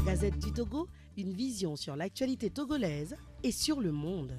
Gazette du Togo, une vision sur l'actualité togolaise et sur le monde.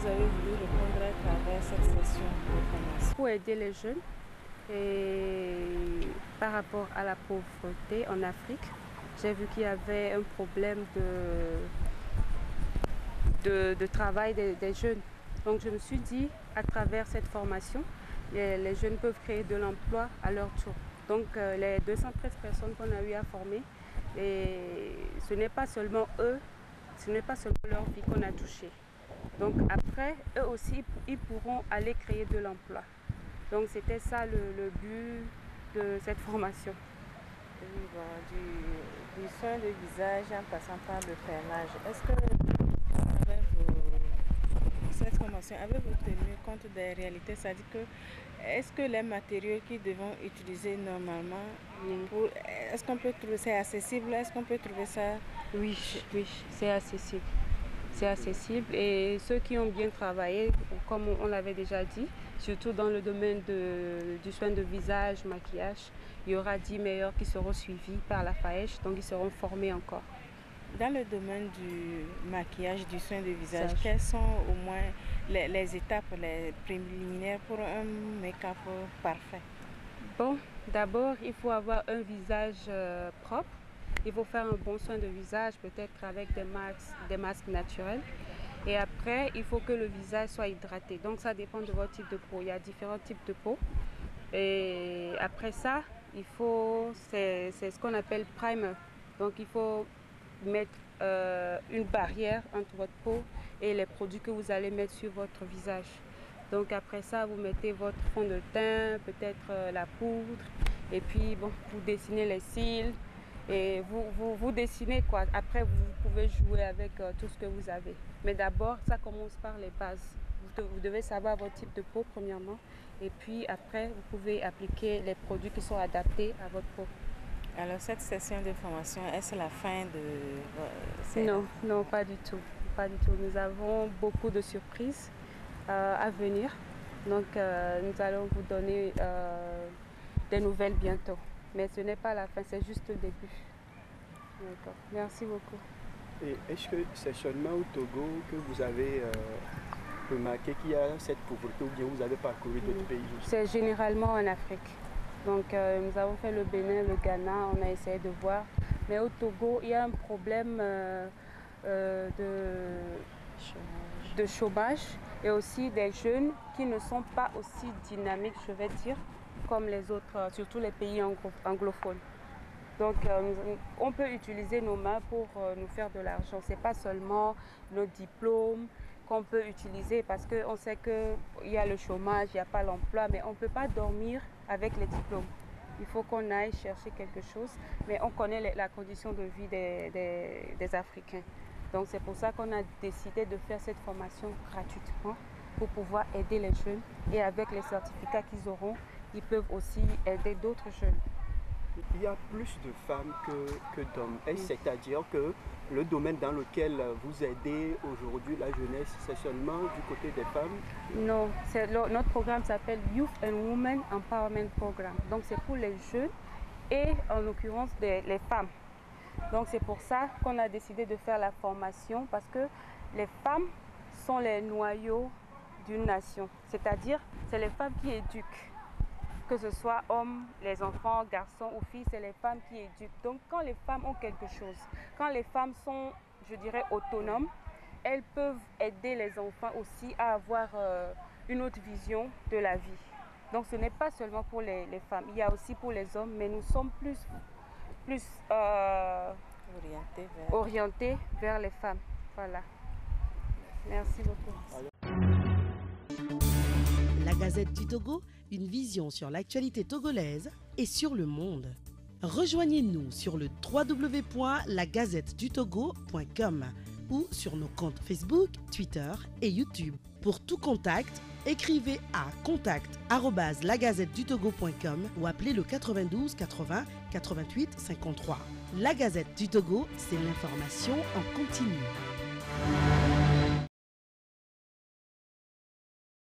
vous avez voulu répondre à travers cette session de formation? Pour aider les jeunes et par rapport à la pauvreté en Afrique, j'ai vu qu'il y avait un problème de travail des jeunes. Donc je me suis dit, à travers cette formation, les jeunes peuvent créer de l'emploi à leur tour. Donc les 213 personnes qu'on a eu à former, et ce n'est pas seulement eux, ce n'est pas seulement leur vie qu'on a touchée. Donc après, eux aussi, ils pourront aller créer de l'emploi. Donc c'était ça le but de cette formation. Oui, bon, du soin de visage en passant par le fermage. Est-ce que avec cette formation, avez-vous tenu compte des réalités? C'est-à-dire que est-ce que les matériaux qu'ils devront utiliser normalement, est-ce qu'on peut trouver ça accessible? Est-ce qu'on peut trouver ça? Oui, oui, c'est accessible. C'est accessible et ceux qui ont bien travaillé, comme on l'avait déjà dit, surtout dans le domaine du soin de visage, maquillage, il y aura 10 meilleurs qui seront suivis par la FAESH, donc ils seront formés encore. Dans le domaine du maquillage, du soin de visage, quelles sont au moins les étapes, les préliminaires pour un make-up parfait? Bon, d'abord, il faut avoir un visage propre. Il faut faire un bon soin de visage, peut-être avec des masques naturels. Et après, il faut que le visage soit hydraté. Donc, ça dépend de votre type de peau. Il y a différents types de peau. Et après ça, c'est ce qu'on appelle primer. Donc, il faut mettre une barrière entre votre peau et les produits que vous allez mettre sur votre visage. Donc après ça, vous mettez votre fond de teint, peut-être la poudre, et puis bon, vous dessinez les cils et vous dessinez quoi. Après, vous pouvez jouer avec tout ce que vous avez. Mais d'abord, ça commence par les bases. Vous devez savoir votre type de peau premièrement, et puis après, vous pouvez appliquer les produits qui sont adaptés à votre peau. Alors cette session de formation, est-ce la fin de... Non, non, pas du tout. Pas du tout. Nous avons beaucoup de surprises à venir. Donc nous allons vous donner des nouvelles bientôt. Mais ce n'est pas la fin, c'est juste le début. D'accord. Merci beaucoup. Et est-ce que c'est seulement au Togo que vous avez remarqué qu'il y a cette pauvreté ou bien vous avez parcouru d'autres pays? C'est généralement en Afrique. Donc nous avons fait le Bénin, le Ghana, on a essayé de voir. Mais au Togo, il y a un problème de chômage et aussi des jeunes qui ne sont pas aussi dynamiques, je vais dire, comme les autres, surtout les pays anglophones. Donc on peut utiliser nos mains pour nous faire de l'argent. Ce n'est pas seulement nos diplômes qu'on peut utiliser parce qu'on sait qu'il y a le chômage, il n'y a pas l'emploi, mais on ne peut pas dormir avec les diplômes. Il faut qu'on aille chercher quelque chose, mais on connaît la condition de vie des Africains. Donc c'est pour ça qu'on a décidé de faire cette formation gratuitement pour pouvoir aider les jeunes. Et avec les certificats qu'ils auront, ils peuvent aussi aider d'autres jeunes. Il y a plus de femmes que d'hommes. C'est-à-dire que le domaine dans lequel vous aidez aujourd'hui la jeunesse, c'est seulement du côté des femmes? Non, notre programme s'appelle Youth and Women Empowerment Program. Donc c'est pour les jeunes et en l'occurrence les femmes. Donc c'est pour ça qu'on a décidé de faire la formation parce que les femmes sont les noyaux d'une nation. C'est-à-dire, c'est les femmes qui éduquent. Que ce soit hommes, les enfants, garçons ou filles, c'est les femmes qui éduquent. Donc quand les femmes ont quelque chose, quand les femmes sont, je dirais, autonomes, elles peuvent aider les enfants aussi à avoir une autre vision de la vie. Donc ce n'est pas seulement pour les femmes, il y a aussi pour les hommes, mais nous sommes plus orientés vers les femmes. Voilà. Merci beaucoup. La Gazette du Togo, une vision sur l'actualité togolaise et sur le monde. Rejoignez-nous sur le www.lagazettedutogo.com ou sur nos comptes Facebook, Twitter et YouTube. Pour tout contact, écrivez à contact@lagazettedutogo.com ou appelez le 92 80 88 53. La Gazette du Togo, c'est l'information en continu.